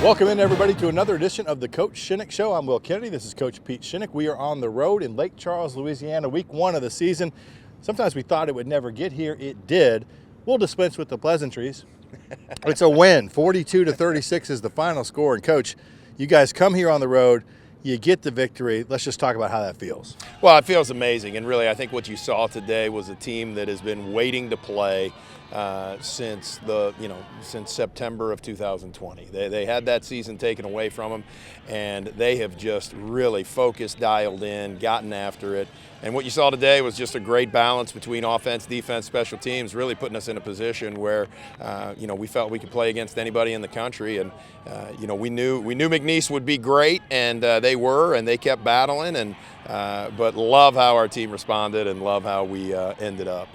Welcome in, everybody, to another edition of the Coach Shinnick Show. I'm Will Kennedy. This is Coach Pete Shinnick. We are on the road in Lake Charles, Louisiana, week one of the season. Sometimes we thought it would never get here. It did. We'll dispense with the pleasantries. It's a win. 42-36 is the final score. And, Coach, you guys come here on the road. You get the victory. Let's just talk about how that feels. Well, it feels amazing. And really, I think what you saw today was a team that has been waiting to play since September of 2020. They had that season taken away from them, and they have just really focused, dialed in, gotten after it. And what you saw today was just a great balance between offense, defense, special teams, really putting us in a position where we felt we could play against anybody in the country. And we knew McNeese would be great, and they were, and they kept battling. And but love how our team responded, and love how we ended up.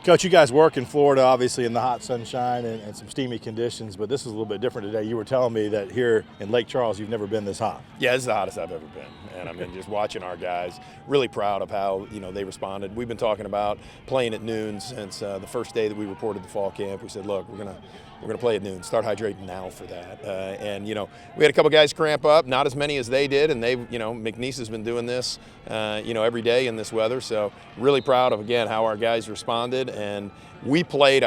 Coach, you guys work in Florida, obviously in the hot sunshine and some steamy conditions, but this is a little bit different today. You were telling me that here in Lake Charles, you've never been this hot. Yeah, it's the hottest I've ever been. And I mean, just watching our guys, really proud of how, they responded. We've been talking about playing at noon since the first day that we reported the fall camp. We said, look, we're gonna play at noon. Start hydrating now for that. We had a couple guys cramp up, not as many as they did, and McNeese has been doing this, every day in this weather. So really proud of, again, how our guys responded. And we played,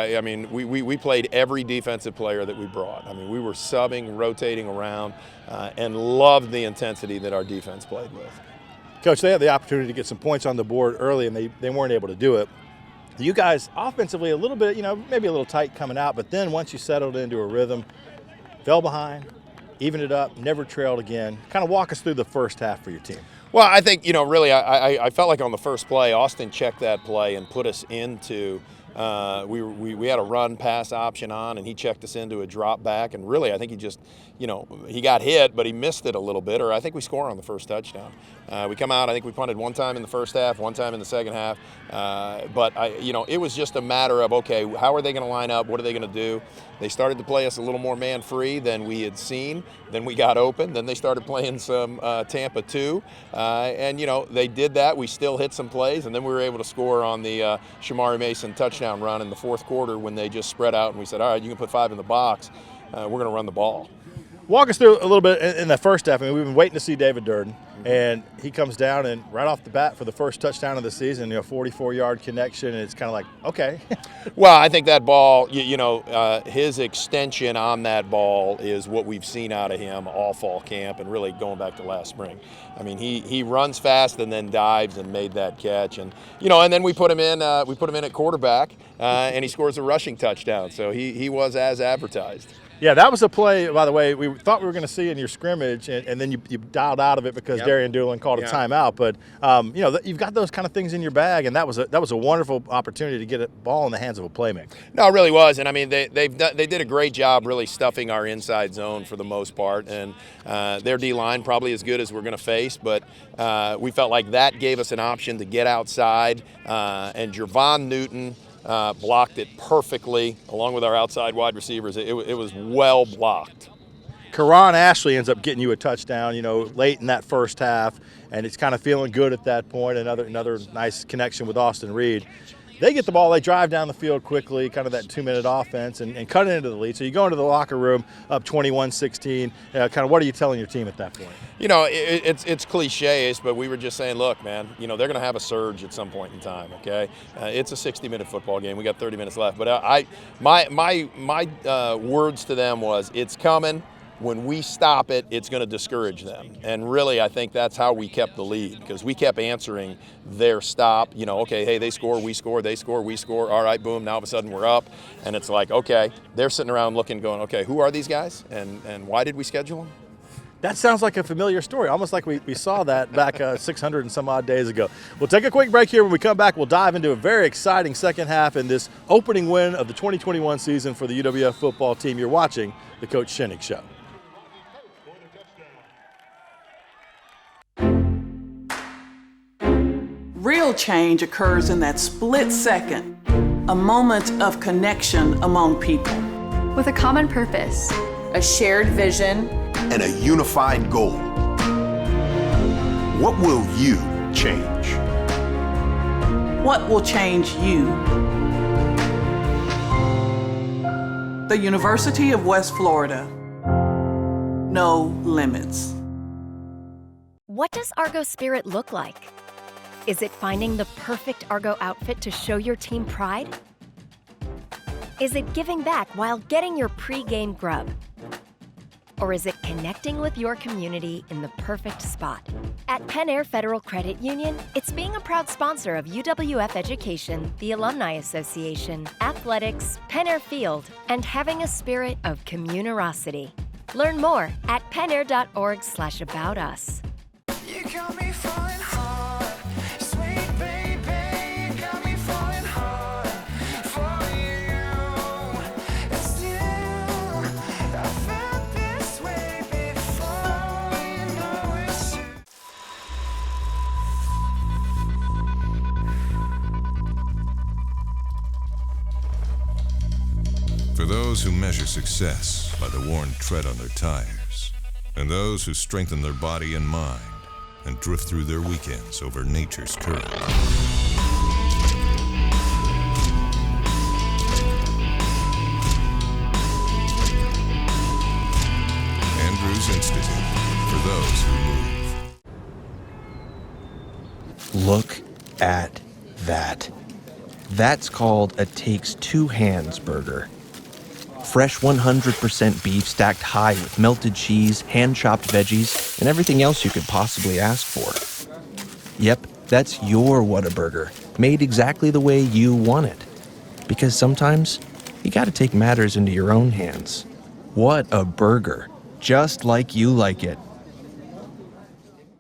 we played every defensive player that we brought. I mean, we were subbing, rotating around, and loved the intensity that our defense played with. Coach, they had the opportunity to get some points on the board early, and they weren't able to do it. You guys offensively a little bit, maybe a little tight coming out, but then once you settled into a rhythm, fell behind, evened it up, never trailed again. Kind of walk us through the first half for your team. Well, I think, really, I felt like on the first play, Austin checked that play and put us into we had a run-pass option on, and he checked us into a drop back. And really, I think he just, he got hit, but he missed it a little bit, or I think we scored on the first touchdown. We come out, I think we punted one time in the first half, one time in the second half. But it was just a matter of, okay, how are they going to line up? What are they going to do? They started to play us a little more man-free than we had seen. Then we got open. Then they started playing some Tampa 2. And they did that. We still hit some plays, and then we were able to score on the Shamari Mason touchdown run in the fourth quarter when they just spread out, and we said, all right, you can put 5 in the box. We're going to run the ball. Walk us through a little bit in the first half. I mean, we've been waiting to see David Durden, and he comes down and right off the bat for the first touchdown of the season, 44-yard connection, and it's kind of like, okay. Well, I think that ball, his extension on that ball is what we've seen out of him all fall camp and really going back to last spring. I mean, he runs fast and then dives and made that catch, and and then we put him in at quarterback, and he scores a rushing touchdown. So he was as advertised. Yeah, that was a play, by the way, we thought we were going to see in your scrimmage, and then you dialed out of it because Darian Doolin called a timeout. But, you've got those kind of things in your bag, and that was a wonderful opportunity to get a ball in the hands of a playmaker. No, it really was. And, I mean, they did a great job really stuffing our inside zone for the most part. And their D-line probably as good as we're going to face. But we felt like that gave us an option to get outside. And Jervon Newton blocked it perfectly, along with our outside wide receivers. It was well blocked. Karan Ashley ends up getting you a touchdown, late in that first half, and it's kind of feeling good at that point. Another nice connection with Austin Reed. They get the ball, they drive down the field quickly, kind of that 2-minute offense, and cut it into the lead. So you go into the locker room up 21-16. Kind of what are you telling your team at that point? It's cliches, but we were just saying, look, man, they're going to have a surge at some point in time, okay? It's a 60-minute football game. We got 30 minutes left. But my words to them was, it's coming. When we stop it, it's going to discourage them. And really, I think that's how we kept the lead, because we kept answering their stop. Okay, hey, they score, we score, they score, we score. All right, boom, now all of a sudden we're up. And it's like, okay, they're sitting around looking, going, okay, who are these guys? And why did we schedule them? That sounds like a familiar story, almost like we saw that back 600 and some odd days ago. We'll take a quick break here. When we come back, we'll dive into a very exciting second half in this opening win of the 2021 season for the UWF football team. You're watching the Coach Shinnick Show. Real change occurs in that split second, a moment of connection among people. With a common purpose, a shared vision, and a unified goal. What will you change? What will change you? The University of West Florida. no limits. What does Argo spirit look like? Is it finding the perfect Argo outfit to show your team pride? Is it giving back while getting your pre-game grub? Or is it connecting with your community in the perfect spot? At Penn Air Federal Credit Union, it's being a proud sponsor of UWF Education, the Alumni Association, athletics, Penn Air Field, and having a spirit of communerosity. Learn more at pennair.org/aboutus. You got me falling hard, sweet baby, got me falling hard for you. And still, I felt this way before, you know it's true. For those who measure success by the worn tread on their tires, and those who strengthen their body and mind and drift through their weekends over nature's current. Andrews Institute, for those who move. Look at that. That's called a takes two hands burger. Fresh 100% beef stacked high with melted cheese, hand-chopped veggies, and everything else you could possibly ask for. Yep, that's your Whataburger, made exactly the way you want it. Because sometimes, you gotta take matters into your own hands. What a burger, just like you like it.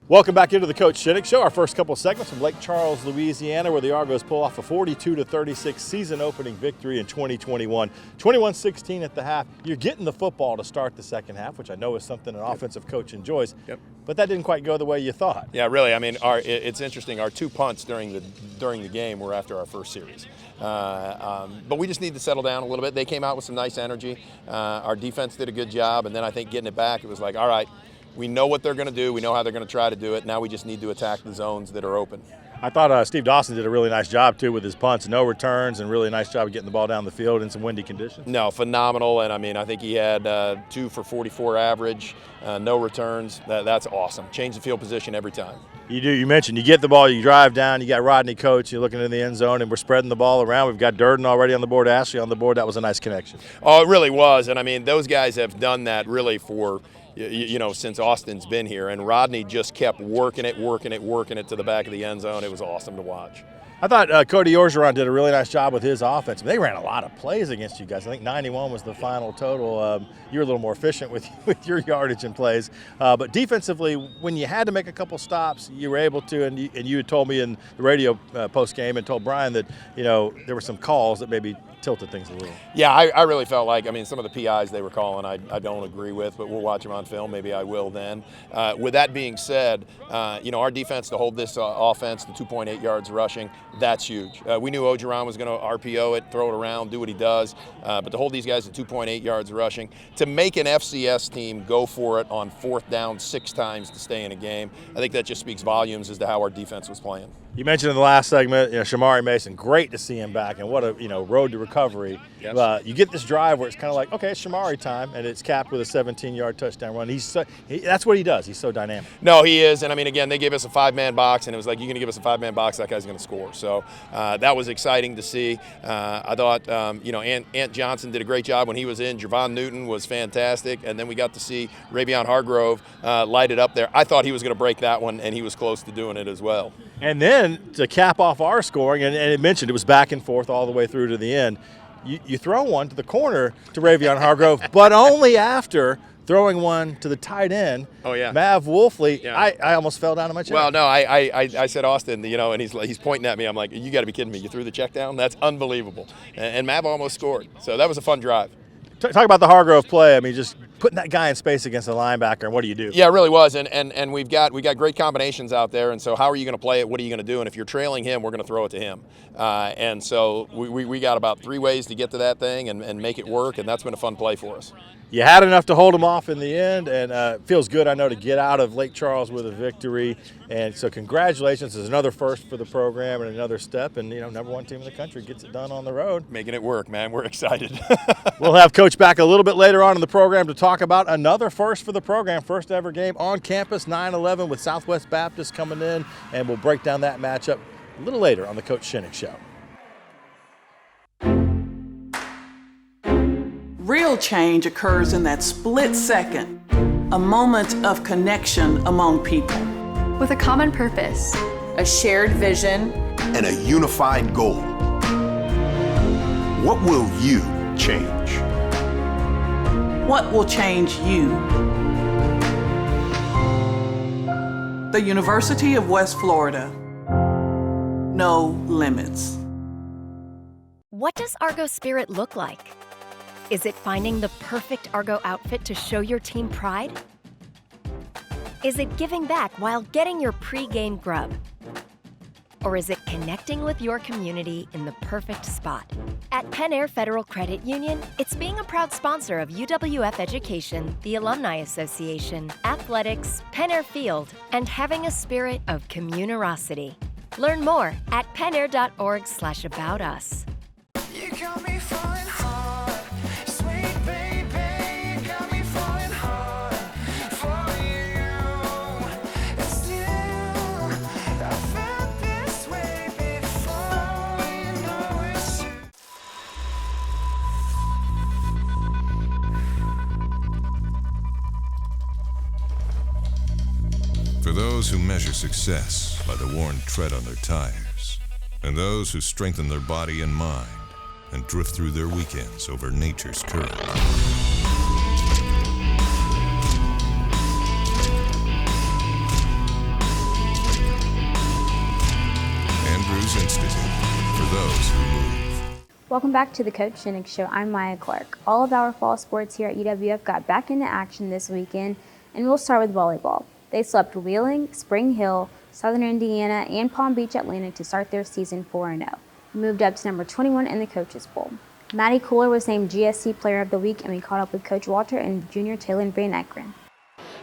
Welcome back into the Coach Shinnick Show. Our first couple of segments from Lake Charles, Louisiana, where the Argos pull off a 42-36 season-opening victory in 2021. 21-16 at the half. You're getting the football to start the second half, which I know is something an offensive coach enjoys. Yep. But that didn't quite go the way you thought. Yeah, really. I mean, it's interesting. Our 2 punts during the game were after our first series. But we just need to settle down a little bit. They came out with some nice energy. Our defense did a good job, and then I think getting it back, it was like, all right, we know what they're going to do. We know how they're going to try to do it. Now we just need to attack the zones that are open. I thought Steve Dawson did a really nice job, too, with his punts. No returns and really nice job of getting the ball down the field in some windy conditions. No, phenomenal. And, I mean, I think he had 2 for 44 average, no returns. That's awesome. Change the field position every time. You do. You mentioned you get the ball, you drive down, you got Rodney Coates, you're looking in the end zone, and we're spreading the ball around. We've got Durden already on the board, Ashley on the board. That was a nice connection. Oh, it really was. And, I mean, those guys have done that really for – since Austin's been here, and Rodney just kept working it to the back of the end zone. It was awesome to watch. I thought Cody Orgeron did a really nice job with his offense. They ran a lot of plays against you guys. I think 91 was the final total. You were a little more efficient with your yardage and plays. But defensively, when you had to make a couple stops, you were able to, and you had told me in the radio post-game and told Brian that, there were some calls that maybe tilted things a little. Yeah, I really felt like, some of the PIs they were calling I don't agree with, but we'll watch them on film. Maybe I will then. With that being said, our defense to hold this offense to 2.8 yards rushing, that's huge. We knew Orgeron was going to RPO it, throw it around, do what he does, but to hold these guys to 2.8 yards rushing, to make an FCS team go for it on 4th down 6 times to stay in a game, I think that just speaks volumes as to how our defense was playing. You mentioned in the last segment, Shamari Mason, great to see him back, and what a road to recovery. Yes. You get this drive where it's kind of like, okay, it's Shamari time, and it's capped with a 17-yard touchdown run. That's what he does. He's so dynamic. No, he is, and again, they gave us a 5-man box, and it was like, you're going to give us a 5-man box, that guy's going to score. So that was exciting to see. I thought, Ant Johnson did a great job when he was in. Javon Newton was fantastic, and then we got to see Ravion Hargrove light it up there. I thought he was going to break that one, and he was close to doing it as well. And then to cap off our scoring, and it mentioned it was back and forth all the way through to the end, you throw one to the corner to Ravion Hargrove, but only after throwing one to the tight end, Mav Wolfley. Yeah. I almost fell down on my chair. Well, no, I said Austin, and he's pointing at me. I'm like, you got to be kidding me. You threw the check down? That's unbelievable. And Mav almost scored. So that was a fun drive. Talk about the Hargrove play. Just putting that guy in space against a linebacker, and what do you do? Yeah, it really was, and we got great combinations out there, and so how are you going to play it? What are you going to do? And if you're trailing him, we're going to throw it to him. And so we got about 3 ways to get to that thing and make it work, and that's been a fun play for us. you had enough to hold them off in the end, and it feels good, I know, to get out of Lake Charles with a victory. And so congratulations. It's another first for the program and another step, and, you know, #1 team in the country gets it done on the road. Making it work, man. We're excited. We'll have Coach back a little bit later on in the program to talk about another first for the program, first ever game on campus, 9/11 with Southwest Baptist coming in, and we'll break down that matchup a little later on the Coach Shinnick Show. Real change occurs in that split second, a moment of connection among people. with a common purpose, a shared vision, and a unified goal. What will you change? What will change you? The University of West Florida. No limits. What does Argo spirit look like? Is it finding the perfect Argo outfit to show your team pride? Is it giving back while getting your pre-game grub? Or is it connecting with your community in the perfect spot? At Penn Air Federal Credit Union, it's being a proud sponsor of UWF Education, the Alumni Association, athletics, Penn Air Field, and having a spirit of communerosity. Learn more at pennair.org/aboutus. You got me falling hard, sweet baby, got me falling hard for you. And still, I felt this way before, you know it's true. For those who measure success by the worn tread on their tires, and those who strengthen their body and mind and drift through their weekends over nature's current. Andrews Institute, for those who move. Welcome back to the Coach Shinnick Show. I'm Maya Clark. All of our fall sports here at UWF got back into action this weekend, and we'll start with volleyball. They swept Wheeling, Spring Hill, Southern Indiana, and Palm Beach Atlantic to start their season 4-0. Moved up to number 21 in the Coaches Bowl. Maddie Kohler was named GSC Player of the Week, and we caught up with Coach Walter and Junior Taylor Van Ekren.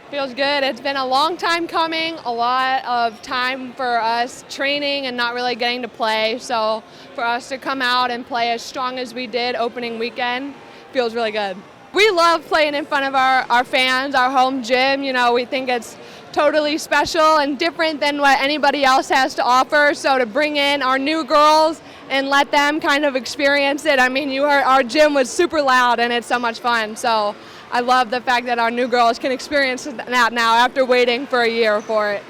Feels good. It's been a long time coming, a lot of time for us training and not really getting to play. So for us to come out and play as strong as we did opening weekend feels really good. We love playing in front of our fans, our home gym. You know, we think it's totally special and different than what anybody else has to offer. So to bring in our new girls and let them kind of experience it. I mean, you heard our gym was super loud and it's so much fun. So I love the fact that our new girls can experience that now after waiting for a year for it.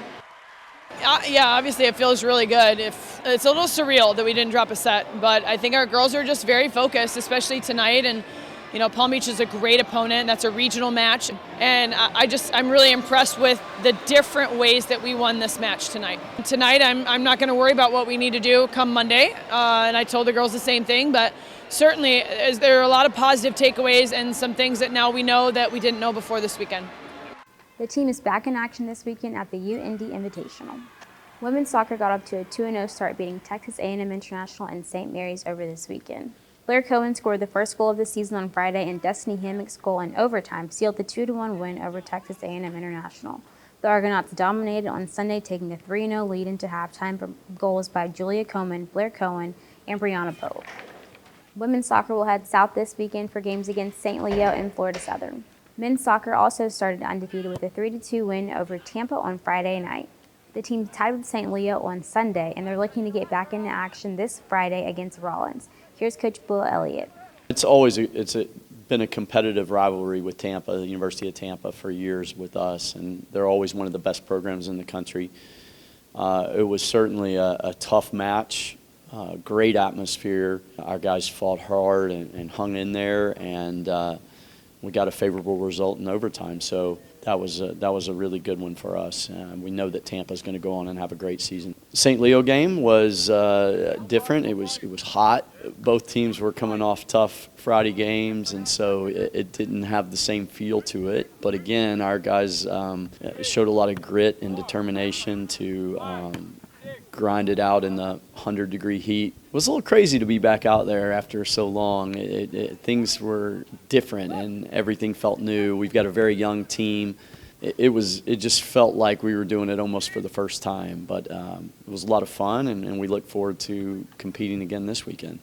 Yeah, obviously it feels really good. It's a little surreal that we didn't drop a set, but I think our girls are just very focused, especially tonight. And you know, Palm Beach is a great opponent. That's a regional match. And I'm really impressed with the different ways that we won this match tonight. Tonight, I'm not going to worry about what we need to do come Monday. And I told the girls the same thing. But certainly, there are a lot of positive takeaways and some things that now we know that we didn't know before this weekend. The team is back in action this weekend at the UND Invitational. Women's soccer got up to a 2-0 start, beating Texas A&M International and St. Mary's over this weekend. Blair Cohen scored the first goal of the season on Friday, and Destiny Hammock's goal in overtime sealed the 2-1 win over Texas A&M International. The Argonauts dominated on Sunday, taking a 3-0 lead into halftime from goals by Julia Coleman, Blair Cohen, and Brianna Poe. Women's soccer will head south this weekend for games against St. Leo and Florida Southern. Men's soccer also started undefeated with a 3-2 win over Tampa on Friday night. The team tied with St. Leo on Sunday, and they're looking to get back into action this Friday against Rollins. Here's Coach Bill Elliott. It's been a competitive rivalry with Tampa, the University of Tampa, for years with us, and they're always one of the best programs in the country. It was certainly a tough match, great atmosphere. Our guys fought hard and hung in there, and we got a favorable result in overtime. So that was a really good one for us. We know that Tampa's going to go on and have a great season. St. Leo game was different. It was hot. Both teams were coming off tough Friday games, and so it didn't have the same feel to it. But again, our guys showed a lot of grit and determination to grind it out in the 100-degree heat. It was a little crazy to be back out there after so long. Things were different and everything felt new. We've got a very young team. It just felt like we were doing it almost for the first time, but it was a lot of fun, and we look forward to competing again this weekend.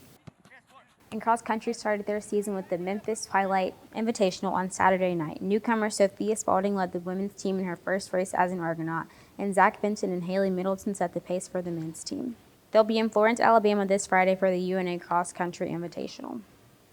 And cross country started their season with the Memphis Twilight Invitational on Saturday night. Newcomer Sophia Spalding led the women's team in her first race as an Argonaut, and Zach Benton and Haley Middleton set the pace for the men's team. They'll be in Florence, Alabama this Friday for the UNA Cross Country Invitational.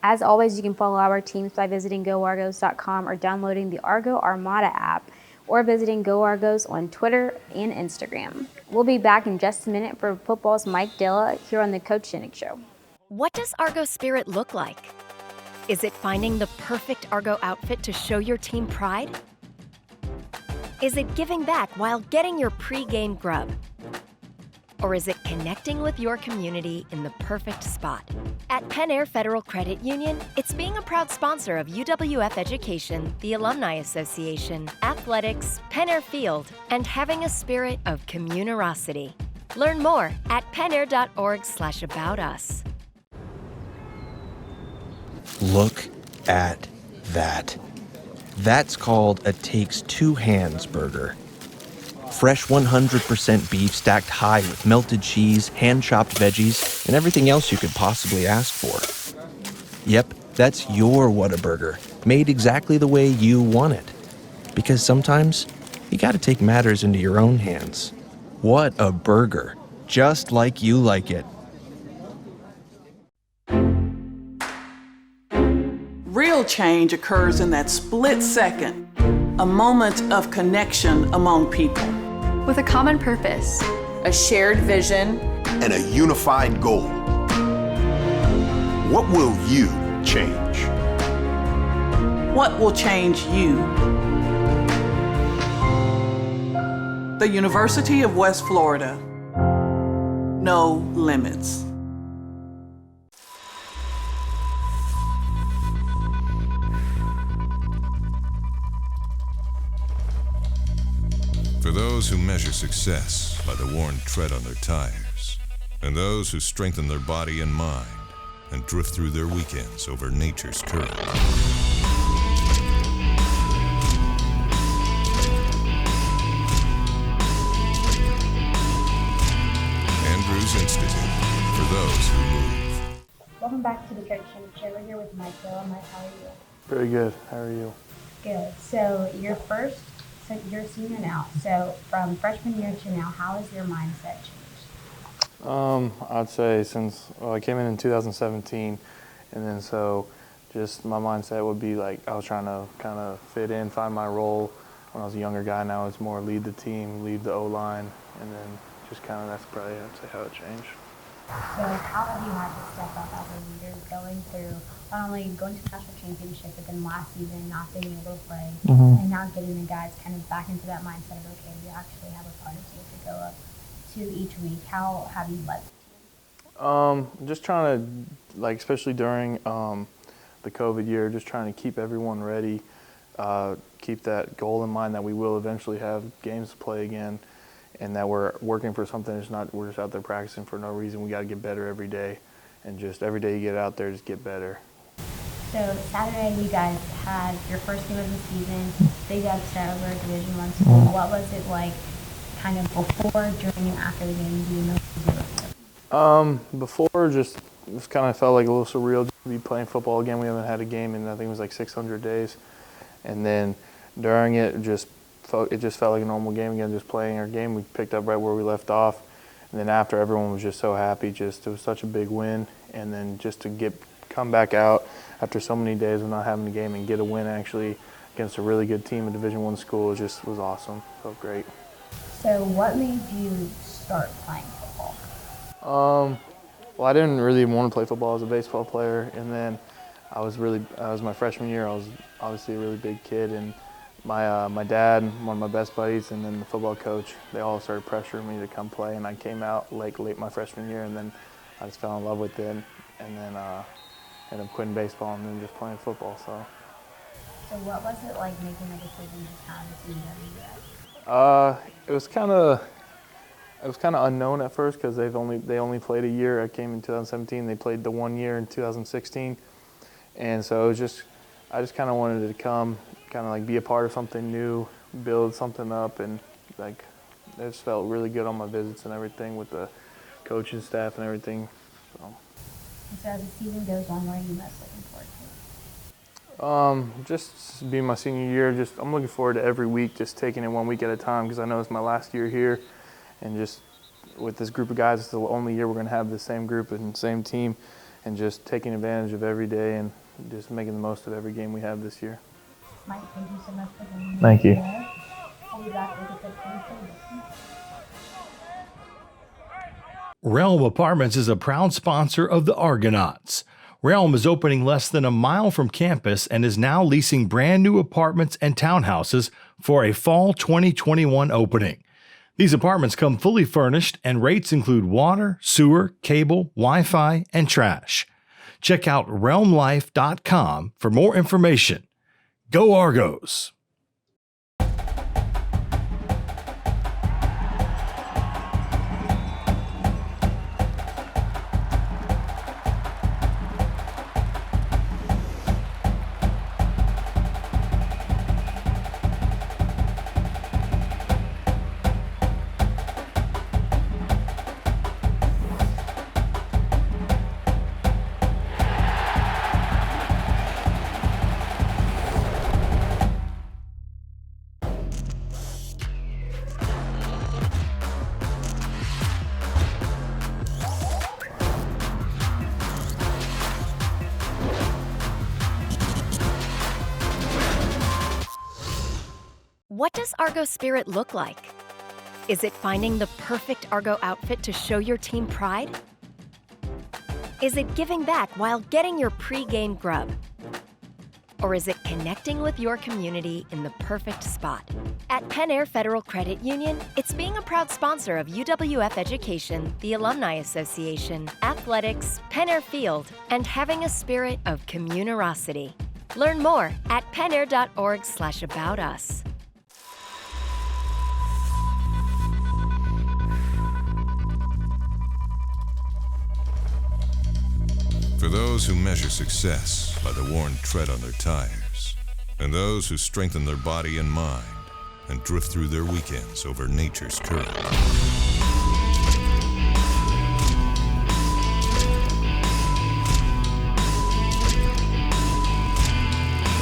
As always, you can follow our teams by visiting GoArgos.com or downloading the Argo Armada app, or visiting GoArgos on Twitter and Instagram. We'll be back in just a minute for football's Mike Della here on the Coach Shinnick Show. What does Argo spirit look like? Is it finding the perfect Argo outfit to show your team pride? Is it giving back while getting your pre-game grub? Or is it connecting with your community in the perfect spot? At Penn Air Federal Credit Union, it's being a proud sponsor of UWF Education, the Alumni Association, athletics, Penn Air Field, and having a spirit of communerosity. Learn more at pennair.org/aboutus. Look at that. That's called a takes two hands burger. Fresh 100% beef stacked high with melted cheese, hand-chopped veggies, and everything else you could possibly ask for. Yep, that's your Whataburger, made exactly the way you want it. Because sometimes, you gotta take matters into your own hands. What a burger, just like you like it. Real change occurs in that split second, a moment of connection among people. With a common purpose, a shared vision, and a unified goal. What will you change? What will change you? The University of West Florida. No limits. For those who measure success by the worn tread on their tires, and those who strengthen their body and mind and drift through their weekends over nature's current. Andrews Institute, for those who move. Welcome back to the Coach Shinnick Show. We're here with Mike Della. Mike, how are you? Very good. How are you? Good. So you're a senior now. So from freshman year to now, how has your mindset changed? I'd say since I came in 2017, and then so just my mindset would be like I was trying to kind of fit in, find my role. When I was a younger guy, now it's more lead the team, lead the O-line, and then just kind of that's probably I'd say how it changed. So how have you had to step up as a leader going through not only going to the national championship, but then last season not being able to play, and now getting the guys kind of back into that mindset of, okay, we actually have a part of you to go up to each week. How have you led the team? Just trying to, like, especially during the COVID year, just trying to keep everyone ready, keep that goal in mind that we will eventually have games to play again, and that we're working for something. It's not we're just out there practicing for no reason. We got to get better every day, and just every day you get out there, just get better. So Saturday, you guys had your first game of the season, big upset over a Division I school. What was it like, kind of before, during, and after the game? Do you know what you did? Before, just kind of felt like a little surreal to be playing football again. We haven't had a game in I think it was like 600 days, and then during it just felt like a normal game again, just playing our game. We picked up right where we left off, and then after, everyone was just so happy. Just it was such a big win, and then just to come back out after so many days of not having a game and get a win actually against a really good team, a Division I school, was awesome. Felt great. So what made you start playing football? Well, I didn't really want to play football as a baseball player, and then I was my freshman year. I was obviously a really big kid, and my dad, one of my best buddies, and then the football coach, they all started pressuring me to come play, and I came out late my freshman year, and then I just fell in love with it, and then ended up quitting baseball and then just playing football. So what was it like making the decision to kind of see it was kind of, it was kind of unknown at first because they only played a year. I came in 2017. They played the 1 year in 2016, and so it was I just kind of wanted to come, kind of like be a part of something new, build something up, and like it just felt really good on my visits and everything with the coaching staff and everything. So as the season goes on, what are you most looking forward to? Just being my senior year, I'm looking forward to every week, just taking it 1 week at a time because I know it's my last year here, and just with this group of guys, it's the only year we're going to have the same group and same team, and just taking advantage of every day and just making the most of every game we have this year. Mike, thank you so much for being here. Thank you. I'll be back with the 15. Realm Apartments is a proud sponsor of the Argonauts. Realm is opening less than a mile from campus and is now leasing brand new apartments and townhouses for a fall 2021 opening. These apartments come fully furnished and rates include water, sewer, cable, Wi-Fi, and trash. Check out realmlife.com for more information. Go Argos! What does Argo spirit look like? Is it finding the perfect Argo outfit to show your team pride? Is it giving back while getting your pre-game grub? Or is it connecting with your community in the perfect spot? At Penn Air Federal Credit Union, it's being a proud sponsor of UWF Education, the Alumni Association, athletics, Penn Air Field, and having a spirit of communerosity. Learn more at pennair.org/about us. For those who measure success by the worn tread on their tires, and those who strengthen their body and mind and drift through their weekends over nature's current.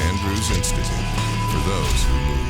Andrews Institute, for those who move.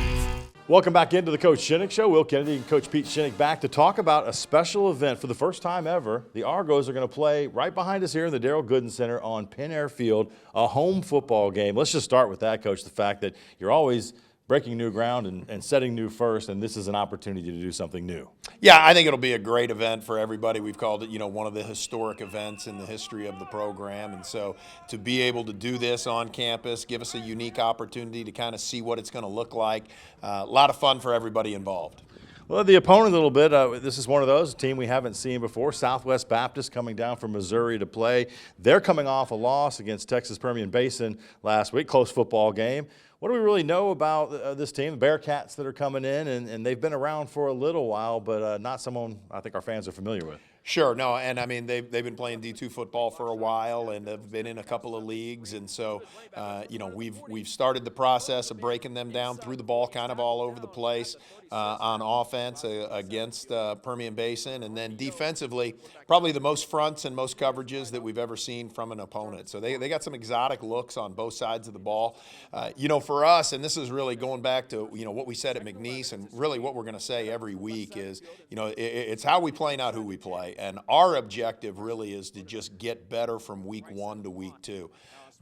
Welcome back into the Coach Shinnick Show. Will Kennedy and Coach Pete Shinnick back to talk about a special event. For the first time ever, the Argos are going to play right behind us here in the Darrell Gooden Center on Penn Air Field, a home football game. Let's just start with that, Coach, the fact that you're always breaking new ground and setting new first, and this is an opportunity to do something new. Yeah, I think it'll be a great event for everybody. We've called it, one of the historic events in the history of the program. And so to be able to do this on campus, give us a unique opportunity to kind of see what it's going to look like. A lot of fun for everybody involved. Well, the opponent a little bit, this is one of those, a team we haven't seen before, Southwest Baptist coming down from Missouri to play. They're coming off a loss against Texas Permian Basin last week, close football game. What do we really know about this team, the Bearcats that are coming in, and they've been around for a little while, but not someone I think our fans are familiar with? Sure, no, and I mean they've been playing D2 football for a while and have been in a couple of leagues, and so we've started the process of breaking them down, threw the ball kind of all over the place on offense against Permian Basin, and then defensively probably the most fronts and most coverages that we've ever seen from an opponent. So they got some exotic looks on both sides of the ball. For us, and this is really going back to what we said at McNeese, and really what we're going to say every week is it's how we play, not who we play. And our objective really is to just get better from week 1 to week 2.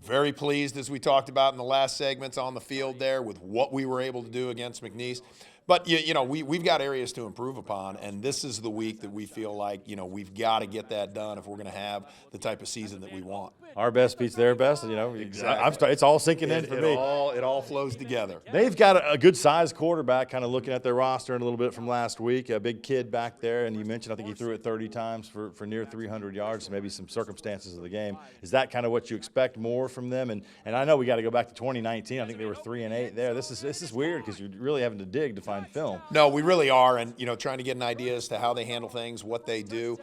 Very pleased, as we talked about in the last segments on the field there, with what we were able to do against McNeese. But, we've got areas to improve upon, and this is the week that we feel like, we've got to get that done if we're going to have the type of season that we want. Our best beats their best, Exactly. It's all sinking in for me. It all flows together. They've got a good-sized quarterback, kind of looking at their roster and a little bit from last week, a big kid back there, and you mentioned I think he threw it 30 times for near 300 yards, so maybe some circumstances of the game. Is that kind of what you expect more from them? And I know we got to go back to 2019. I think they were 3-8 there. This is weird because you're really having to dig to find find film. No, we really are, and trying to get an idea as to how they handle things, what they do.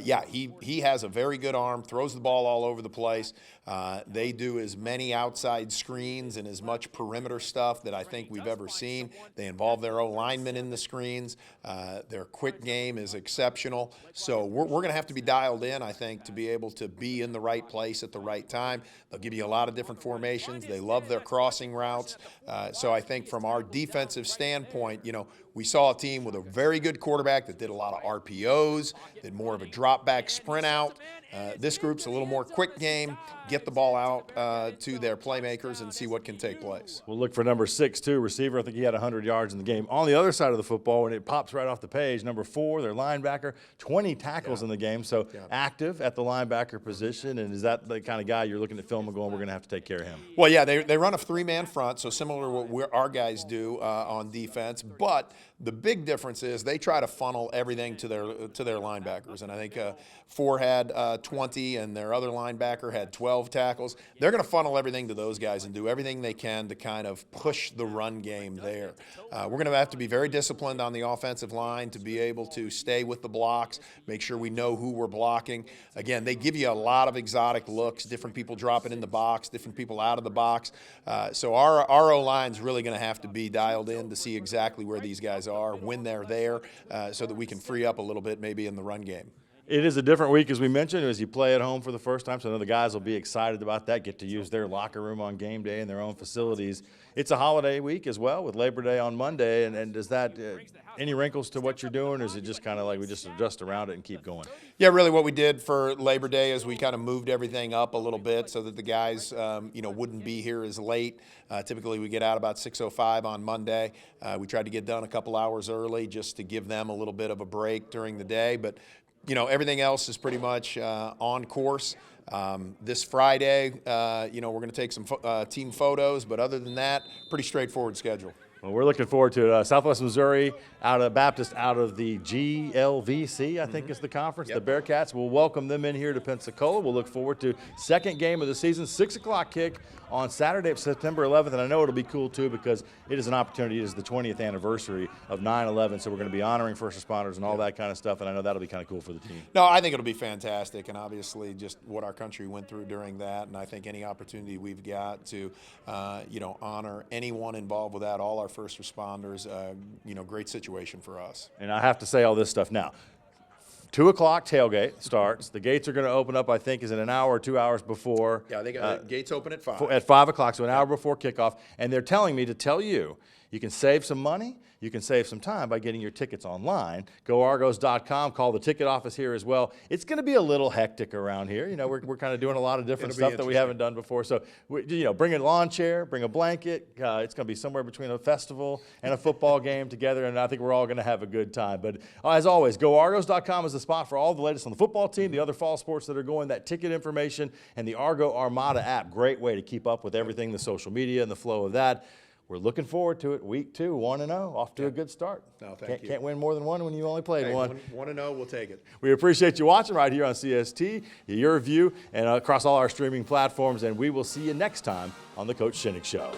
He has a very good arm, throws the ball all over the place. They do as many outside screens and as much perimeter stuff that I think we've ever seen. They involve their O-linemen in the screens. Their quick game is exceptional. So we're going to have to be dialed in, I think, to be able to be in the right place at the right time. They'll give you a lot of different formations. They love their crossing routes. So I think from our defensive standpoint, we saw a team with a very good quarterback that did a lot of RPOs, did more of a drop back sprint out. This group's a little more quick game, get the ball out to their playmakers and see what can take place. We'll look for number 6, too, receiver. I think he had 100 yards in the game. On the other side of the football, and it pops right off the page, number 4, their linebacker, 20 tackles in the game, so active at the linebacker position. And is that the kind of guy you're looking at film and going, we're going to have to take care of him? Well, yeah, they run a 3-man front, so similar to what our guys do on defense. But the big difference is they try to funnel everything to their linebackers. And I think 4 had 20 and their other linebacker had 12 tackles. They're going to funnel everything to those guys and do everything they can to kind of push the run game there. We're going to have to be very disciplined on the offensive line to be able to stay with the blocks, make sure we know who we're blocking. Again, they give you a lot of exotic looks, different people dropping in the box, different people out of the box. So our O-line's really going to have to be dialed in to see exactly where these guys are when they're there so that we can free up a little bit maybe in the run game. It is a different week, as we mentioned, as you play at home for the first time, so I know the guys will be excited about that, get to use their locker room on game day in their own facilities. It's a holiday week as well with Labor Day on Monday, and does that any wrinkles to what you're doing, or is it just kind of like we just adjust around it and keep going? Yeah, really what we did for Labor Day is we kind of moved everything up a little bit so that the guys wouldn't be here as late. Typically we get out about 6:05 on Monday. We tried to get done a couple hours early just to give them a little bit of a break during the day, but everything else is pretty much on course. This Friday, we're going to take some team photos, but other than that, pretty straightforward schedule. Well, we're looking forward to it. Southwest Missouri Baptist out of the GLVC, I think is the conference. The Bearcats will welcome them in here to Pensacola. We'll look forward to second game of the season, 6 o'clock kick on Saturday, September 11th. And I know it'll be cool, too, because it is an opportunity. It is the 20th anniversary of 9/11, so we're going to be honoring first responders and all that kind of stuff, and I know that'll be kind of cool for the team. No, I think it'll be fantastic, and obviously just what our country went through during that, and I think any opportunity we've got to, honor anyone involved with that, all our first responders, great situation for us. And I have to say all this stuff now. 2 o'clock tailgate starts. The gates are going to open up, I think, is it an hour or 2 hours before? Yeah, they gates open at 5. At 5 o'clock, so an hour before kickoff. And they're telling me to tell you, you can save some money, you can save some time by getting your tickets online. Go Argos.com, call the ticket office here as well. It's going to be a little hectic around here. We're kind of doing a lot of different stuff that we haven't done before. So, bring a lawn chair, bring a blanket. It's going to be somewhere between a festival and a football game together, and I think we're all going to have a good time. But as always, go Argos.com is the spot for all the latest on the football team, the other fall sports that are going, that ticket information, and the Argo Armada app. Great way to keep up with everything, the social media and the flow of that. We're looking forward to it. Week 2, 1-0, off to a good start. No, thank you. Can't win more than one when you only played one. 1-0, we'll take it. We appreciate you watching right here on CST, your view, and across all our streaming platforms. And we will see you next time on the Coach Shinnick Show.